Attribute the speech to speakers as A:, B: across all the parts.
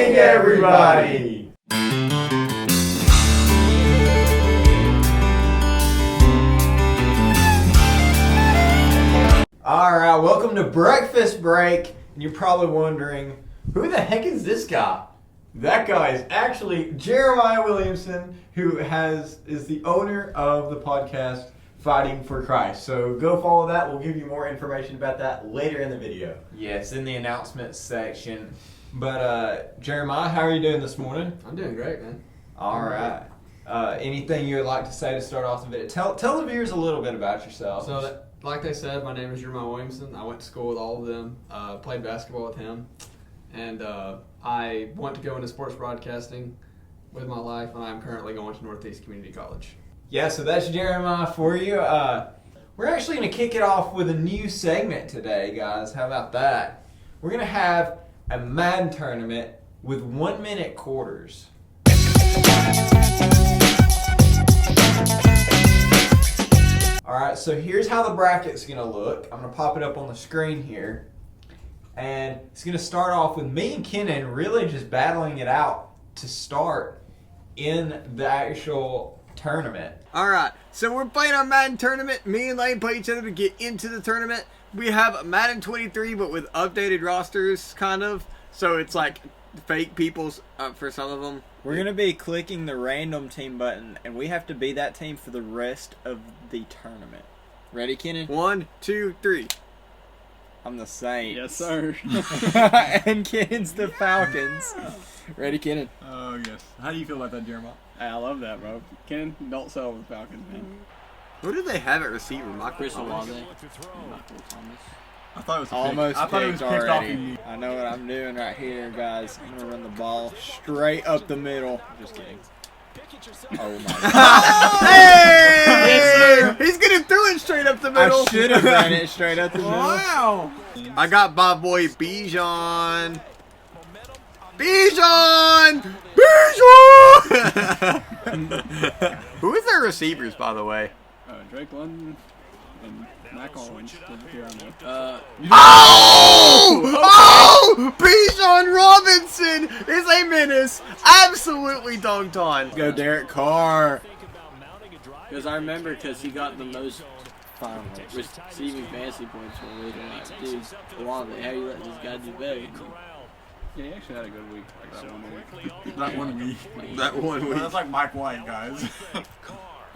A: morning, everybody! Alright, welcome to Breakfast Break. And you're probably wondering, who the heck is this guy? That guy is actually Jeremiah Williamson, who is the owner of the podcast Fighting for Christ. So go follow that. We'll give you more information about that later in the video. Yes, in the announcements section. But Jeremiah, how are you doing this morning?
B: I'm doing great, man.
A: All right. Anything you would like to say to start off the video? Tell the viewers a little bit about yourself.
B: So, like they said, my name is Jeremiah Williamson. I went to school with all of them, played basketball with him, and I want to go into sports broadcasting with my life, and I'm currently going to Northeast Community College.
A: Yeah, so that's Jeremiah for you. We're actually going to kick it off with a new segment today, guys. How about that? We're going to have a Madden tournament with 1 minute quarters. Alright, so here's how the bracket's going to look. I'm going to pop it up on the screen here. And it's going to start off with me and Kenan really just battling it out to start in the actual tournament.
C: Alright, so we're playing our Madden tournament. Me and Lane play each other to get into the tournament. We have Madden 23, but with updated rosters, kind of. So it's like fake people's for some of them.
D: We're going to be clicking the random team button, and we have to be that team for the rest of the tournament. Ready, Kenan?
C: 1, 2, 3.
D: I'm the Saints.
E: Yes, sir.
D: And Kenan's the Falcons. Ready, Kenan?
E: Oh, yes. How do you feel about that, Jeremiah? I love that, bro. Ken, don't sell the Falcons, man.
C: What do they have at receiver? Michael
D: Thomas.
E: I thought it was
D: Almost
E: I thought it was
D: picked
E: picked off
D: already.
E: in
D: I know what I'm doing right here, guys. I'm going to run the ball straight up the middle. Just kidding. Oh, my God.
C: Hey! He's gonna throw it straight up the middle.
D: I should have ran it straight up the middle.
C: Wow! I got my boy Bijan. Bijan! Who is their receivers, by the way?
E: Drake London and Mac Owens.
C: Oh! Bijan Robinson is a menace. Absolutely dunked on.
D: Go Derek Carr.
F: Because I remember, because he got the most receiving fantasy points for later on. Dude, Olave, how you letting this guy do better?
E: Yeah, he actually had a good week. That 1 week.
C: That 1 week.
E: That's like Mike White, guys.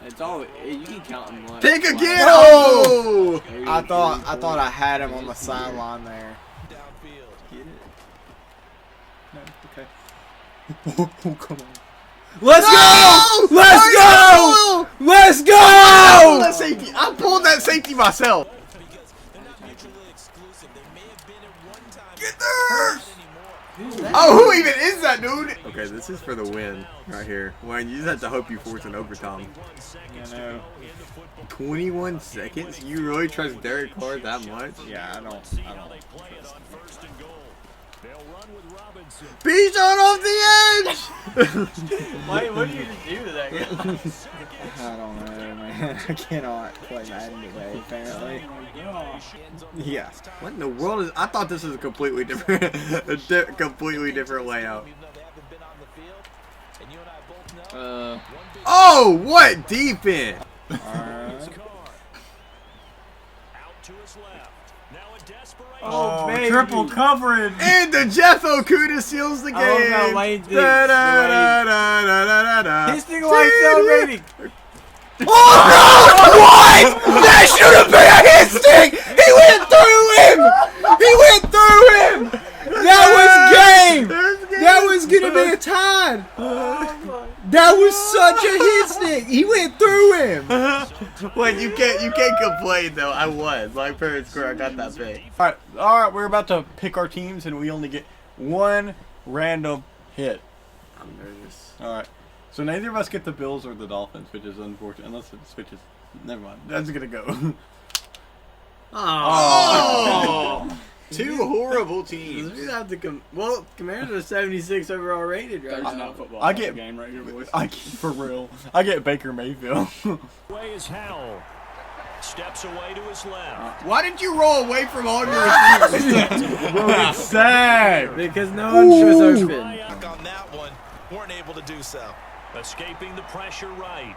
F: It's all, you can count him like.
C: Pick again!
D: Oh! I thought I had him on the sideline there. Get it? No, okay. Oh, come on. Let's go! Let's go! Let's go!
C: I pulled that safety myself. Get there! Oh, who even is that, dude? Okay, this is for the win right here. Wayne, you just have to hope you force an overtime.
D: You know.
C: 21 seconds? You really trust Derek Carr that much?
D: Yeah, I don't.
C: Bijan off the edge!
F: Wait, what did you just do to that guy?
D: I don't know, man. I cannot play Madden today, apparently. Yeah.
C: What in the world is? I thought this was a completely different, completely different layout. Oh, what defense!
E: Oh, triple coverage!
C: And the Jeff Okuda seals the game.
F: I love how Lane did.
C: His
F: thing like celebrating.
C: Oh no! What? That should have been a hit stick! He went through him! He went through him!
D: That was game! That was gonna be a tie! That was such a hit stick! He went through him!
C: Wait, you can't complain though. I was. Like fair score, I got that pick.
E: Alright, we're about to pick our teams and we only get one random hit.
C: I'm nervous.
E: Alright. So neither of us get the Bills or the Dolphins, which is unfortunate. Unless it switches. Never mind. That's gonna go.
C: Oh! Two horrible teams. We have to well, Commanders are 76 overall rated right now.
E: Football. I get game right here, boys. For real. I get Baker Mayfield.
G: Way is Howell. steps away to his left.
C: Why did you roll away from all your receivers?
D: Bro, it's sad.
F: Because no one was open.
G: Back on that one, weren't able to do so. Escaping the pressure right.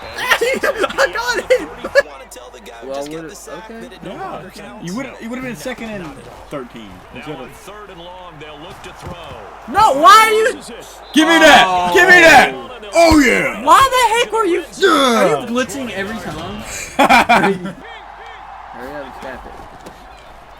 C: I got it.
G: Want to tell the guy who
F: Well,
G: just got
F: would
G: the
F: it-
G: sack
F: okay.
G: that it no longer counts?
E: You would have been second and 13 instead
G: Now on
E: of.
G: 3rd and long, they'll look to throw.
F: No, why are you?
E: Give me that! Give me that! Oh yeah!
F: Why the heck were you? Are you blitzing every time? Hurry up and snap it.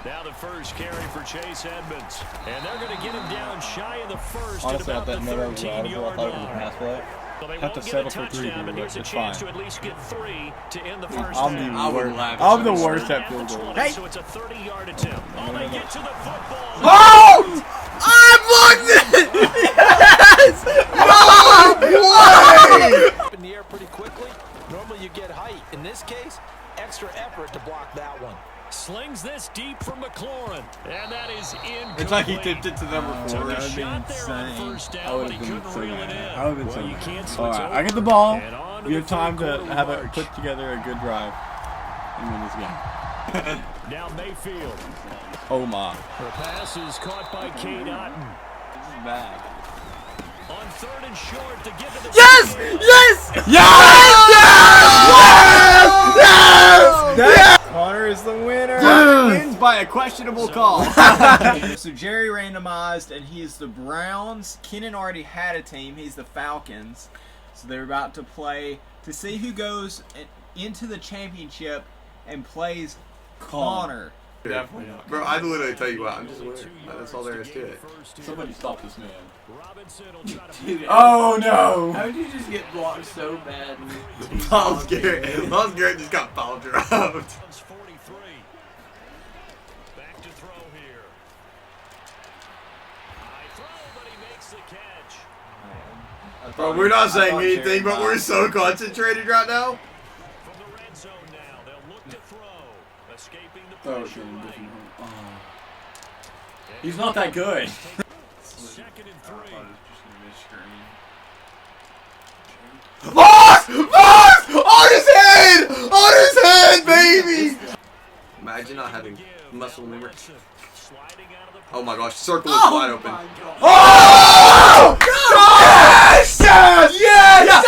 G: Now the first carry for Chase Edmonds. And they're going to get him down shy of the first
E: Honestly,
G: at
E: I
G: about the
E: thought never was I
G: 13-yard
E: thought it was a
G: line.
E: pass play.
G: So they
E: Have
G: won't
E: to
G: get
E: settle
G: a
E: for 3,
G: touchdown, but
E: but
G: here's a
E: it's
G: chance
E: fine.
G: to at least get 3 to end the first
E: I'm
G: half.
E: the worst. I'm the worst at field goal.
G: Hey. So it's a 30-yard attempt. Oh, they get to the football.
C: Oh! I blocked it! Yes! Oh,
G: Up in the air pretty quickly. Normally you get height. In this case, extra effort to block that one. Slings this deep from McLaurin. And that is incomplete.
E: It's like he tipped it to number 4.
G: Took a
D: That would've been
G: shot there on
D: insane.
G: first
E: I
G: down,
E: would
G: but he
E: have been
G: couldn't
E: so
G: reel it
E: mad.
G: in.
E: I would have been
G: Well,
E: so
G: you can't
E: mad.
G: switch
E: Alright, I
G: over.
E: get the ball.
G: And on to
E: We
G: the
E: have time
G: third
E: to
G: quarter
E: have a
G: march.
E: put together a good drive and win this game.
G: Now Mayfield.
E: Oh my.
G: The pass is caught by Cade Otton.
E: This is bad.
G: On 3rd and short to give to the
C: yes! Yes!
D: Connor is the winner.
C: Wins by a questionable call.
D: So Jerry randomized, and he is the Browns. Kenan already had a team. He's the Falcons. So they're about to play to see who goes into the championship and plays Connor.
E: Definitely not.
A: Bro, I literally tell you what, I'm just a winner. That's all there is to it.
E: Somebody stop this man.
G: Robinson will try to
C: Oh no!
F: How did you just get blocked so bad?
A: Miles Garrett. Miles Garrett just got foul dropped.
G: 43. Back to throw here. High throw, but he makes the catch.
A: Bro, we're not saying anything, but we're so concentrated right now.
G: From the red zone now, they'll look to throw. Escaping the
E: Throw it
G: pressure
E: to him,
G: right.
E: different hole. He's not that good.
G: 2nd and 3.
A: Voss! Voss! On his head! On his head, baby! Imagine not having muscle memory.
G: Sliding out of the
A: Oh my gosh, circle is wide open.
C: Oh! Yes! Yes! Yes!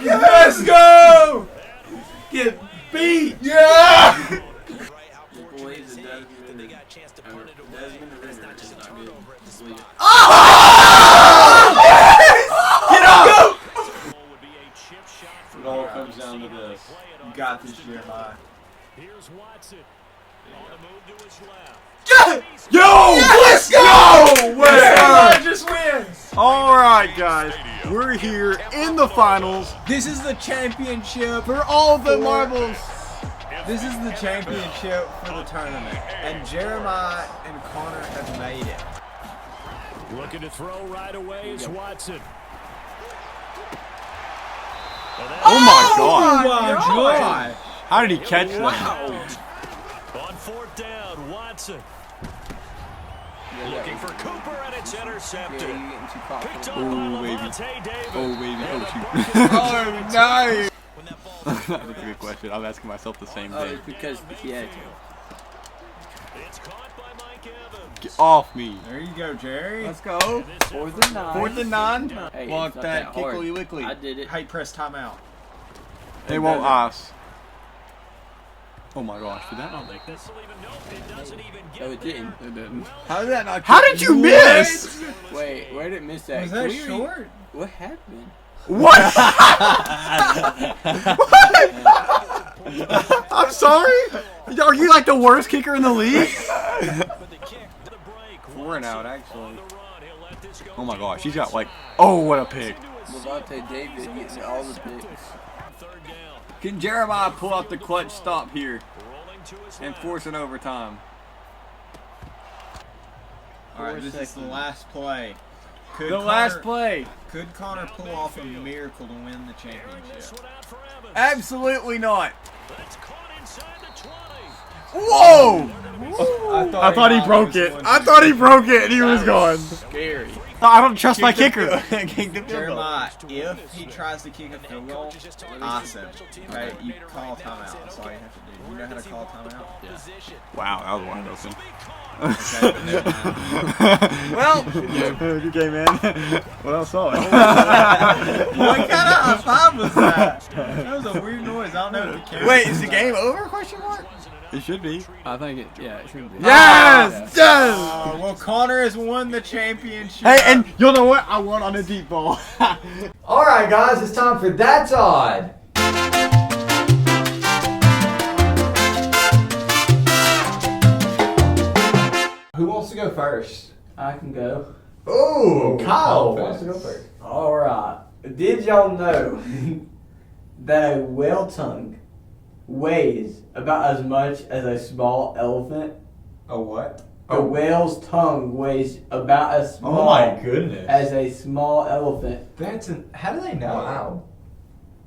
A: Yeah! Let's go!
C: Get beat! Yeah!
G: right out for
F: Boys,
G: Jay-Z,
F: it does
G: then they got a chance to punt it away.
F: Desmond
G: That's
F: Ritter
G: not just a
F: is not good.
G: turnover at this
F: Leave
G: point.
C: Get up!
G: Would be a chip shot for
E: It all
G: Browns.
E: comes down to this.
G: Play it on
D: Got this,
G: first and
D: Jeremiah.
G: goal. Here's Watson. On the move to his left.
A: Yo! Let's go!
C: Where? Just wins!
E: Alright guys, we're here in the finals.
D: This is the championship.
C: For all the marbles.
D: This is the championship for the tournament, and Jeremiah and Connor have made it.
G: Looking to throw right away is Watson.
E: Oh my god.
D: God!
E: How did he catch that?
G: On 4th down, Watson. Looking for Cooper, and it's intercepted.
F: Yeah, you're getting too
G: Picked up
F: confident.
G: by
E: Oh, baby.
G: Levante David.
E: Oh baby,
G: And
E: oh
G: the
E: shoot.
G: Buccaneers
C: Oh, nice!
G: when that ball
E: That's a good question. I'm asking myself the same
F: Oh,
E: thing.
F: it's because yeah.
G: It's caught by Mike Evans.
E: Get off me.
D: There you go, Jerry.
C: Let's go.
G: And this
F: 4th and 9.
C: 4th and 9.
F: Hey,
C: Block
F: it's not
C: that
F: hard.
C: kickly wickly.
F: I did it.
D: Hey, press timeout.
E: They won't ask. Oh my gosh, did that
G: I
E: not
G: think this will even nope, it doesn't even get
F: No, it didn't.
E: It didn't.
C: How did that not?
A: How did you miss?
F: Wait, where did it miss that?
D: Was
F: Can
D: that
F: we re-
D: short?
F: What happened?
A: What?
E: I'm sorry? Are you like the worst kicker in the league?
G: but the kick to the break.
E: 4 and out,
G: On
E: actually.
G: the run, he'll let this go
E: Oh my
G: deep.
E: gosh, he's got like, oh, what a pick.
F: Levante David getting all the picks.
G: 3rd down.
E: Can Jeremiah pull out the clutch stop here
G: Rolling to his
E: and
G: left.
E: force an overtime?
D: All right, this is the last play. Could
E: The
D: Connor,
E: last play.
D: Could Connor pull off a miracle to win the
G: Airing this
D: championship?
G: one out for Evans.
E: Absolutely not.
G: That's caught inside the 20.
E: Whoa! I thought he broke it. I thought he broke it and he was gone.
F: Scary.
E: I don't trust my kicker. Kick the field goal.
D: Jeremiah, if he tries to kick a field goal, awesome. Right, you call timeout. That's all you have to do. You know how to call timeout?
E: Wow, that was wide open.
D: Okay, never mind.
C: Well,
E: Good game, man. What else saw it?
D: What kind of high five was that? That was a weird noise. I don't know if the camera.
C: wait, is the game over? Question mark.
E: It should be.
F: I think it should be.
C: Yes, yes.
D: Well, Connor has won the championship.
E: Hey, and you'll know what? I won on a deep ball.
A: All right, guys, it's time for That's Odd. Who wants to go first?
F: I can go.
A: Ooh, Kyle wants to go first.
F: All right. Did y'all know that a whale tongue weighs about as much as a small elephant?
A: A what?
F: A whale's tongue weighs about as
A: Oh
F: small
A: my goodness.
F: as a small elephant.
A: How do they know?
F: Wow.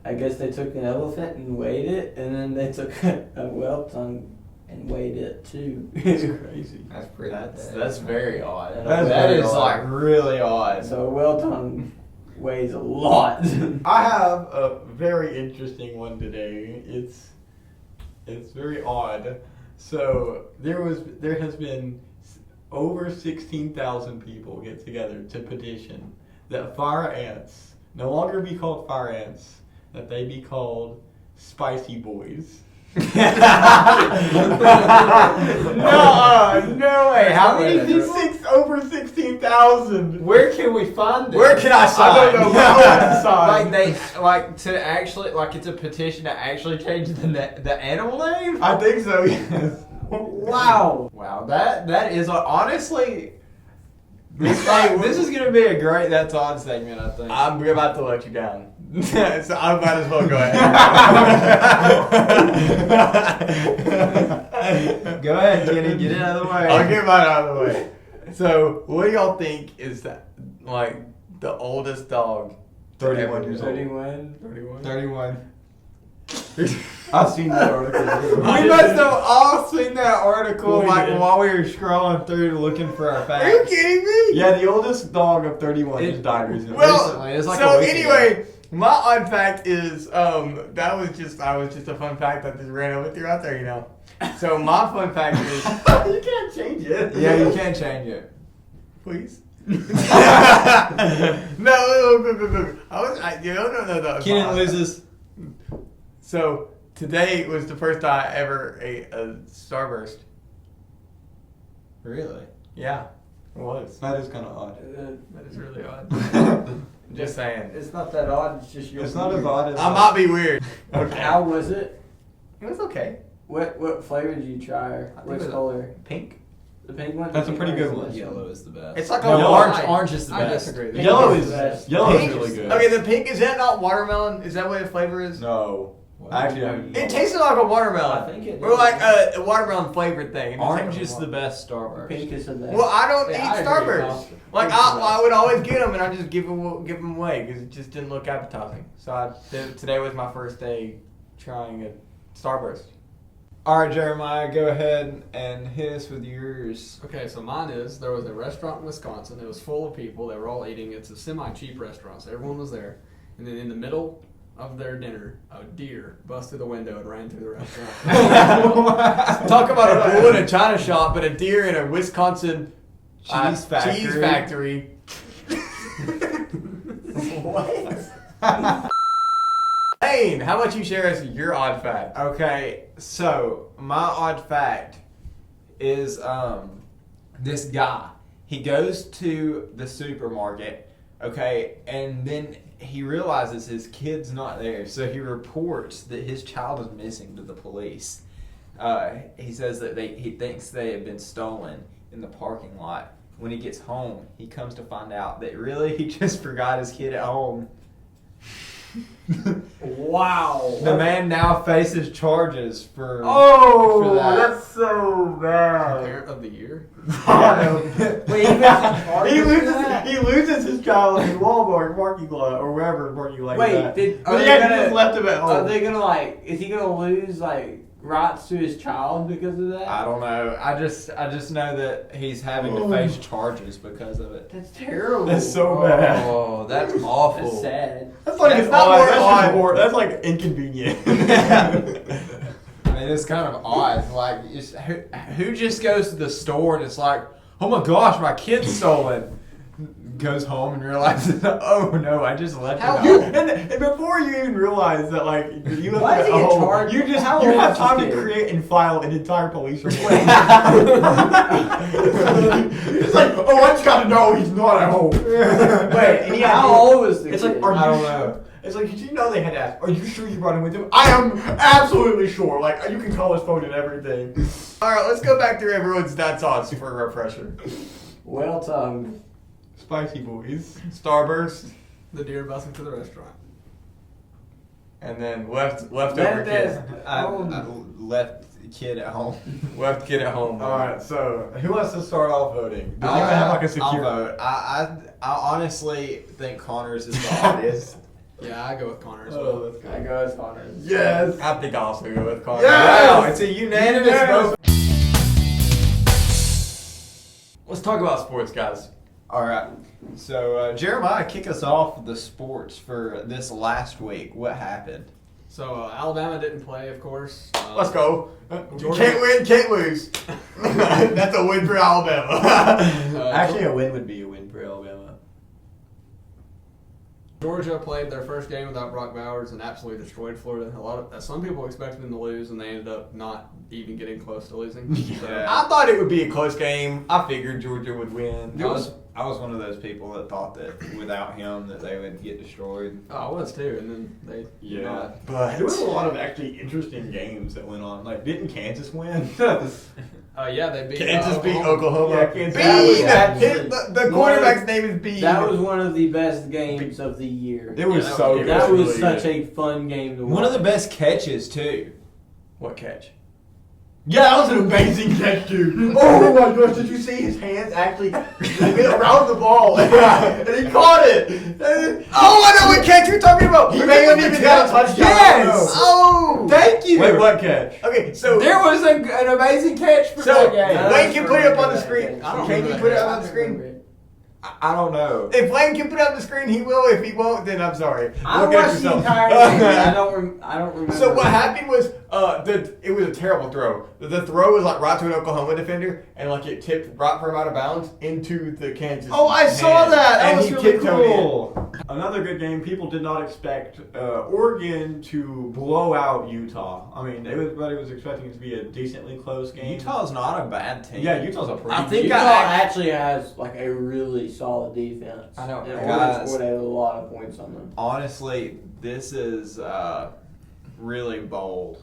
F: I guess they took an elephant and weighed it, and then they took a whale tongue and weighed it too.
A: That's crazy. That's pretty. That's very odd.
F: That's
A: That
F: very
A: is
F: odd.
A: like really odd.
F: So a whale tongue weighs a lot.
A: I have a very interesting one today. It's very odd. So there has been over 16,000 people get together to petition that fire ants no longer be called fire ants, that they be called spicy boys. No way. How many? Over 16,000.
B: Where can we find this?
A: Where can I sign?
B: I don't know where I would sign.
H: It's a petition to actually change the animal name.
A: I think so. Yes.
F: Wow.
H: Wow, that is honestly. This is gonna be a great That's Odd segment, I think.
A: I'm about to let you down. So I might as well go ahead.
H: Go ahead, Kenny, get it out of the way.
A: I'll get mine out of the way. So, what do y'all think is that, like, the oldest dog?
H: 31 years old.
F: 31.
H: I've seen that article.
A: We must have all seen that article,
H: We
A: like,
H: did.
A: while we were scrolling through looking for our facts.
D: Are you kidding me?
A: Yeah, the oldest dog of 31 just died recently.
H: Well, recently. It's like
A: so
H: a week
A: anyway, my odd fact is, that was just a fun fact that just ran over through out there, you know. So my fun fact is, you can't change it.
H: Yeah, you can change it.
A: Please. No. No.
H: Kenan loses.
A: So today was the first time I ever ate a Starburst.
H: Really?
A: Yeah, it was.
H: That is kind of odd.
F: That is really odd.
A: Just saying.
F: It's not that odd. It's just your.
H: It's not as odd as.
A: I might be weird. Okay.
F: How was it?
A: It was okay.
F: What flavor did you try? Or
A: think
F: which
A: it was
F: color?
A: Pink.
F: The pink one.
H: That's a
F: The
H: pretty
F: pink
H: good
F: is
H: one.
F: the best
H: Yellow is the best.
A: It's like a
H: No,
A: orange.
H: orange is the
B: I
H: best.
B: disagree.
F: Pink
A: Yellow
F: is
A: is
F: the best.
H: Yellow
A: Pink
H: is really good.
A: Okay, the pink, is that not watermelon? Is that what the flavor is?
H: No. Actually, no.
A: It tasted like a watermelon.
F: I think it
A: Or
F: is.
A: like a watermelon flavored thing. It
H: Orange
A: tastes
H: is
A: like
H: the best Starburst.
F: Pink is the best.
A: Well, I don't
F: Yeah,
A: eat
F: I agree,
A: Starburst.
F: Kyle.
A: Like
F: Pink's the
A: I
F: best.
A: would always get them, and I just give them away because it just didn't look appetizing. So today was my first day trying a Starburst.
B: All right, Jeremiah, go ahead and hit us with yours.
C: Okay, so mine is, there was a restaurant in Wisconsin. It was full of people. They were all eating. It's a semi-cheap restaurant, so everyone was there. And then in the middle of their dinner, a deer busted through the window and ran through the restaurant.
A: Talk about a bull in a china shop, but a deer in a Wisconsin
H: Cheese factory.
A: Cheese factory. What? Lane, how about you share us your odd fact?
H: Okay, so my odd fact is this guy. He goes to the supermarket, okay, and then he realizes his kid's not there, so he reports that his child is missing to the police. He says that he thinks they have been stolen in the parking lot. When he gets home, he comes to find out that really he just forgot his kid at home.
F: Wow.
H: The man now faces charges for.
A: Oh,
H: for that.
A: that's so bad.
C: Parent of the year?
F: Wait,
A: He loses his child in Walmart parking lot or wherever parking lot.
F: Wait,
A: that.
F: are
A: But he
F: they
A: actually
F: gonna-
A: just left him at home.
F: Are they gonna is he gonna lose like rights to his child because of that?
H: I don't know. I just know that he's having to face charges because of it.
F: That's terrible.
H: That's so bad.
A: Oh, that's awful.
F: That's sad.
E: That's like
H: That's
E: it's
H: not
E: odd.
H: more
E: That's
H: odd.
E: just more. That's like inconvenient.
H: I mean, it's kind of odd. Like, who just goes to the store and it's like, oh my gosh, my kid's stolen. Goes home and realizes, oh no, I just left it.
E: You,
H: out.
E: and before you even realize that, like, you left
F: Why
E: it
F: does he
E: at
F: get
E: home,
F: charged?
E: you just
F: How
E: you
F: old
E: have
F: is
E: time
F: this
E: to
F: kid?
E: create and file an entire police report.
F: Wait.
E: It's like, oh, I just got to know he's not at home.
F: Wait,
E: And he
F: how
E: had-
F: old was the
E: It's
F: kid?
E: like, are you
H: I don't
E: sure?
H: know.
E: It's like, did you know they had to ask, are you sure you brought him with him? I am absolutely sure. Like, you can call his phone and everything. All right, let's go back through everyone's stats odds for a refresher.
F: Well tongued.
E: Spicy Boys, Starburst,
B: The deer busing to the restaurant.
E: and then leftover
F: Memphis.
E: kid.
H: I left kid at home.
E: Left kid at home. All right, so who wants to start off voting? Does anyone have like a secure
H: I'll vote. I honestly think Connors is the obvious.
B: Yeah, I go with Connor as well.
E: Oh, let's go.
F: I go as Connor.
E: Yes. I think I'll also go with Connor.
H: Yes!
E: Wow, it's a unanimous vote. Let's talk about sports, guys.
H: All right. So Jeremiah, kick us off with the sports for this last week. What happened?
B: So Alabama didn't play, of course.
E: Let's go.
B: Georgia-
E: Can't win, can't lose. That's a win for Alabama.
A: Actually, a win would be a win for Alabama.
B: Georgia played their first game without Brock Bowers and absolutely destroyed Florida. Some people expected them to lose, and they ended up not even getting close to losing. So,
E: I thought it would be a close game. I figured Georgia would win.
H: I was one of those people that thought that without him that they would get destroyed.
B: I was too, and then they did not.
E: But there was a lot of actually interesting games that went on. Like, didn't Kansas win?
B: Yeah, they beat
E: Kansas beat
B: Oklahoma.
E: Oklahoma. Yeah, Kansas.
F: That was
E: Bean!
F: actually
E: The quarterback's name is Bean.
F: That was one of the best games of the year.
E: It was
B: Yeah,
E: so
B: that
E: good.
F: That was
E: really
F: such
E: good.
F: a fun game to watch.
H: One of the best catches too.
E: What catch? Yeah, that was an amazing catch, dude. Oh my gosh, did you see his hands actually around the ball? And he caught it. Oh, I know what catch you're talking about. He may have even got a touchdown.
H: Yes.
E: Oh, thank you. Wait, what catch? Okay, so
H: There was an amazing catch for
E: So,
H: that game.
F: That
E: Wayne
F: was
E: can put it up on the
F: really
E: screen.
F: good.
B: I don't
E: Can you
B: remember
E: put it
B: that.
E: up on the screen?
H: I don't know.
E: If Wayne can put it up on the screen, he will. If he won't, then I'm sorry.
F: I
E: Look at
F: watched the
E: yourself.
F: entire game. I don't remember.
E: So what happened was, it was a terrible throw. The throw was like right to an Oklahoma defender, and like it tipped right from out of bounds into the Kansas.
H: Oh, I saw
E: hand.
H: that. That
E: And
H: was
E: he
H: really
E: tiptoed in.
H: cool.
E: Another good game. People did not expect Oregon to blow out Utah. I mean, everybody was expecting it to be a decently close game.
H: Utah's not a bad team.
E: Yeah, Utah's a pretty.
H: I think
F: Utah
H: I-
F: actually has like a really solid defense.
H: I know.
F: And
H: Guys.
F: Oregon scored a lot of points on them.
H: Honestly, this is really bold,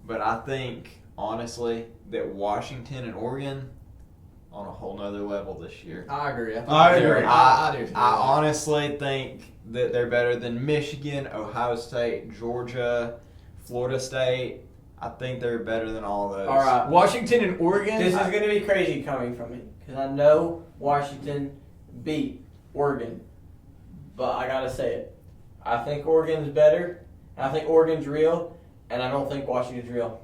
H: but I think honestly that Washington and Oregon on a whole nother level this year.
B: I agree.
E: I agree.
B: I do.
H: I honestly think that they're better than Michigan, Ohio State, Georgia, Florida State. I think they're better than all those.
F: All right.
E: Washington and Oregon.
F: This is going to be crazy coming from me because I know Washington beat Oregon, but I gotta say it. I think Oregon's better. I think Oregon's real, and I don't think Washington's real.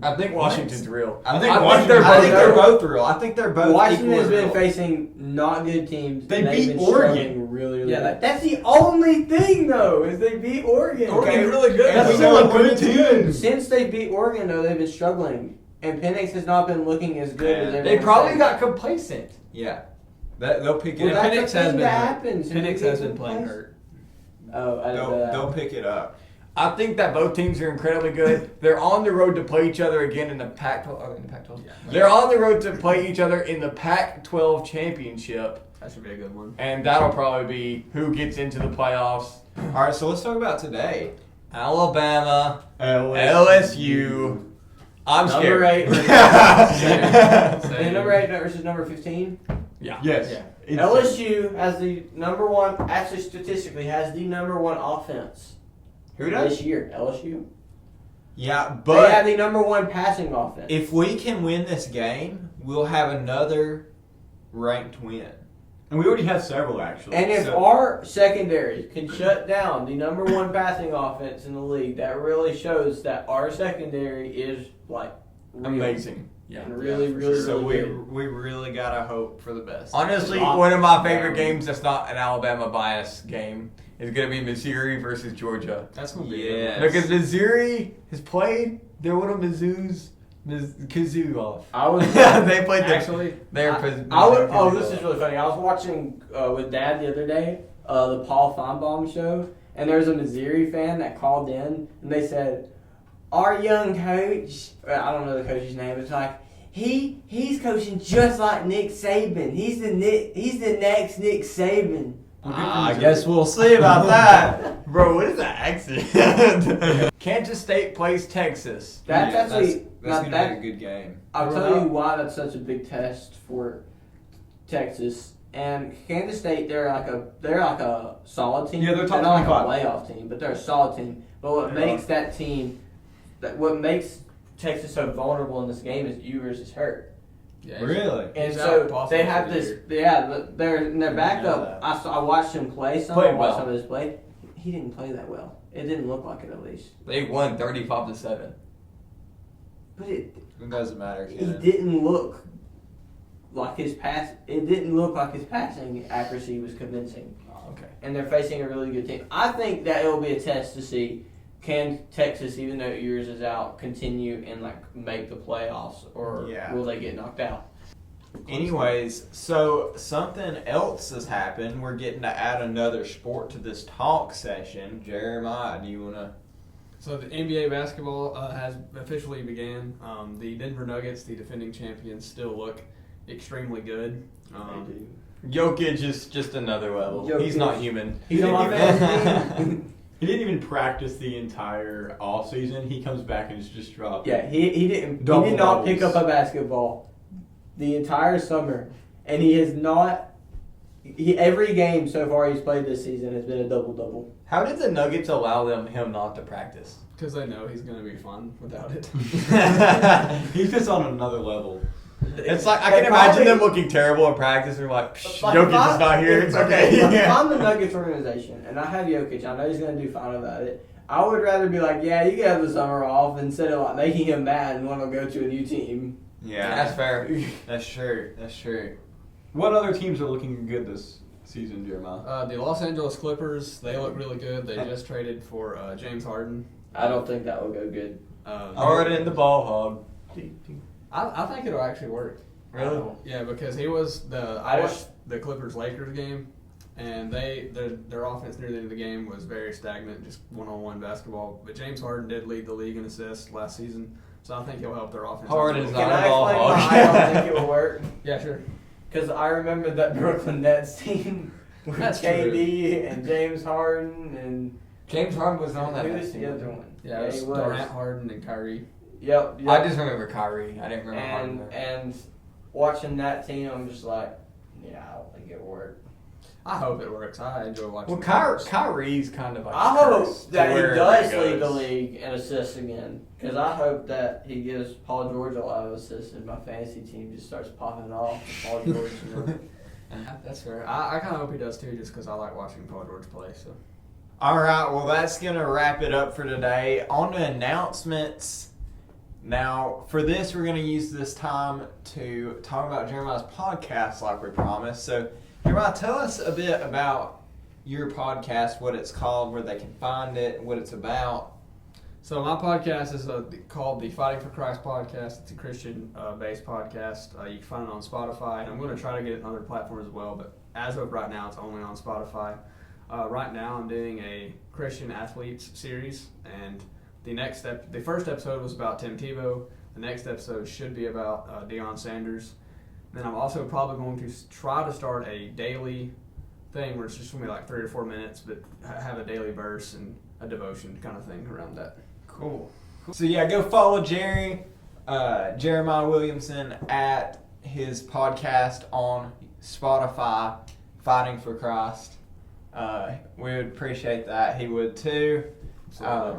E: I think Washington's real.
H: I think,
E: Washington-
H: they're both real. I think they're both
F: Washington has
H: equally
F: been
H: real.
F: facing not good teams.
E: They
F: and they've
E: beat
F: been
E: Oregon.
F: struggling really, really
B: Yeah,
F: bad. That's the only thing though is they beat Oregon.
B: Oregon's really good.
E: That's
F: And
E: still a
F: we know
E: good team.
F: Since they beat Oregon though, they've been struggling, and Penix has not been looking as good as
H: Yeah.
F: everyone
E: They probably
F: said.
E: got complacent.
H: Yeah, they'll pick it
F: Well,
H: up.
F: that's
B: Penix
F: the
B: has
F: thing
B: been
F: that
B: hurt.
F: happens.
B: Penix has been playing hurt.
F: Oh, I didn't know that.
H: They'll pick it up.
E: I think that both teams are incredibly good. They're on the road to play each other again in the Pac-12. Oh, in the Pac-12.
B: Yeah.
E: They're on the road to play each other in the Pac-12 championship,
B: That should be a good one.
E: and that'll probably be who gets into the playoffs.
H: All right, so let's talk about today.
E: Alabama, LSU. I'm
F: Number
E: scared.
F: 8.
B: Same.
F: Number 8 versus number 15.
E: Yeah.
H: Yes.
B: Yeah.
E: It's-
F: LSU has the number 1. Actually, statistically, has the number 1 offense.
H: Who does?
F: This year? LSU.
H: Yeah,
F: They have
H: but
F: the number 1 passing offense.
H: if we can win this game, we'll have another ranked win.
A: And we already have several, actually.
F: And if
A: So-
F: our secondary can shut down the number one passing offense in the league, that really shows that our secondary is like real.
A: Amazing.
F: And really, really,
H: So
F: really
H: we
F: good.
B: We really gotta hope for the best.
H: honestly,
A: Wow.
H: one of my favorite games that's not an Alabama bias game is gonna be Missouri versus Georgia.
B: That's gonna be
A: Yes.
H: Because Missouri has played their one of Mizzou's kazoo off.
F: I was
H: they played
B: Actually,
H: their
F: I
H: Mizzou
F: would, oh,
H: kazoo
F: this
H: off.
F: is really funny. I was watching with Dad the other day the Paul Feinbaum show, and there was a Missouri fan that called in, and they said, "Our young coach, I don't know the coach's name. It's like he's coaching just like Nick Saban. He's the next Nick Saban."
H: I guess we'll see about that. Bro, what is that accent? Kansas State plays Texas.
F: That's
A: Yeah,
F: actually
A: that's
F: now
A: gonna
F: that,
A: be a good game.
F: I'll tell you why that's such a big test for Texas and Kansas State. They're like a solid team.
A: Yeah, they're top
F: not like
A: 25.
F: a playoff team, but they're a solid team. But what
A: They
F: makes that team, what makes Texas so vulnerable in this game is Ewers is hurt,
B: yeah,
A: Really?
F: and
B: He's
F: so
B: out possibly
F: they have
B: for the
F: this.
B: year.
F: Yeah, their
A: know
F: backup.
A: that.
F: I watched him play some.
H: Played
F: I watched
H: well.
F: some of his play. He didn't play that well. It didn't look like it at least.
H: They won 35-7.
F: But it
A: doesn't matter.
F: he didn't look like his pass. It didn't look like his passing accuracy was convincing.
H: Okay.
F: And they're facing a really good team. I think that it will be a test to see can Texas, even though Ewers is out, continue and like make the playoffs, or
A: Yeah.
F: will they get knocked out?
H: Anyways, so something else has happened. We're getting to add another sport to this talk session. Jeremiah, do you want to?
B: So the NBA basketball has officially began. The Denver Nuggets, the defending champions, still look extremely good.
H: Jokic is just another level.
F: Jokic.
H: He's not human.
F: He's on my fantasy team.
A: He didn't even practice the entire off season. He comes back and is just dropping.
F: Yeah, he didn't.
A: Double
F: he did not
A: doubles.
F: pick up a basketball the entire summer, and he has not. Every game so far he's played this season has been a double double.
H: How did the Nuggets allow him not to practice?
B: Because they know he's going to be fun without it.
A: He's just on another level.
H: It's like I can imagine them looking terrible in practice. They're like, Psh, Jokic is not here. It's okay.
F: If I'm the Nuggets organization and I have Jokic, I know he's going to do fine about it. I would rather be like, yeah, you can have the summer off instead of like making him mad and want to go to a new team.
H: Yeah, that's fair. That's true. That's true.
A: What other teams are looking good this season, Jeremiah?
B: The Los Angeles Clippers, they look really good. They just traded for James Harden.
F: I don't think that will go good.
H: Harden the ball hog.
B: I think it'll actually work.
H: Really?
B: Yeah, because he was I watched the Clippers-Lakers game, and their offense near the end of the game was very stagnant, just one-on-one basketball. But James Harden did lead the league in assists last season, so I think he'll help their offense.
H: Harden's
F: Can
H: not
F: I
H: a ball
F: explain why
H: hog.
F: I don't think it will work?
B: Yeah, sure.
F: Because I remember that Brooklyn Nets team with
B: That's
F: KD and James Harden and
H: James Harden was on that.
F: who
H: Nets
F: was the
H: team.
F: other one?
B: Yeah, it was
F: he was.
B: Durant, Harden, and Kyrie.
F: Yep.
H: I just remember Kyrie. I didn't remember
F: and
H: Harden.
F: and watching that team, I'm just like, yeah, I don't think it will work.
B: I hope it works. I enjoy watching.
H: Well,
B: the Clippers.
H: Kyrie's kind of like.
F: I hope
H: cursed
F: that
H: to
F: he
H: wherever
F: does
H: goes.
F: lead the league in assists again. Because I hope that he gives Paul George a lot of assists and my fantasy team just starts popping off. Paul George,
B: That's fair. I kind of hope he does too, just because I like watching Paul George play. So.
H: All right, well, that's going to wrap it up for today. On to announcements. Now, for this, we're going to use this time to talk about Jeremiah's podcast like we promised. So, Jeremiah, tell us a bit about your podcast, what it's called, where they can find it, what it's about.
B: So my podcast is called the Fighting for Christ podcast. It's a Christian-based podcast. You can find it on Spotify, and I'm going to try to get it on other platforms as well. But as of right now, it's only on Spotify. Right now, I'm doing a Christian athletes series, and the first episode was about Tim Tebow. The next episode should be about Deion Sanders. Then I'm also probably going to try to start a daily thing where it's just going to be like 3 or 4 minutes, but have a daily verse and a devotion kind of thing around that.
H: Cool. So, yeah, go follow Jeremiah Williamson at his podcast on Spotify, Fighting for Christ. We would appreciate that. He would too. Yeah.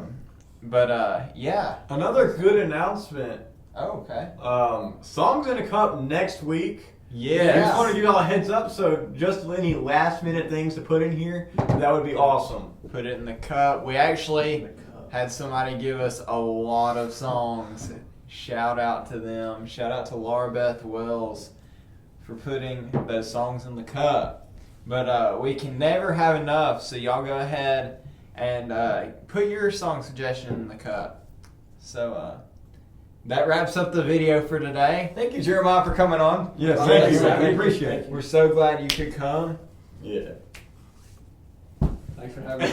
A: Another good announcement.
H: Oh, okay.
A: Song's gonna come up next week. Yeah, I just want to give y'all a heads up. So, just any last minute things to put in here, that would be awesome.
H: Put it in the cup. We actually had somebody give us a lot of songs. Shout out to them. Shout out to Laura Beth Wells for putting those songs in the cup. But we can never have enough, so y'all go ahead and put your song suggestion in the cup. So that wraps up the video for today.
A: Thank you, Jeremiah, for coming on.
E: Yes,
F: thank you.
A: We appreciate it.
H: We're so glad you could come.
A: Yeah.
B: Thanks for having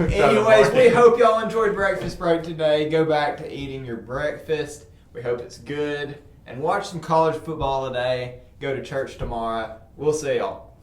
B: me.
H: Anyways, we hope y'all enjoyed Breakfast Break today. Go back to eating your breakfast. We hope it's good. And watch some college football today. Go to church tomorrow. We'll see y'all.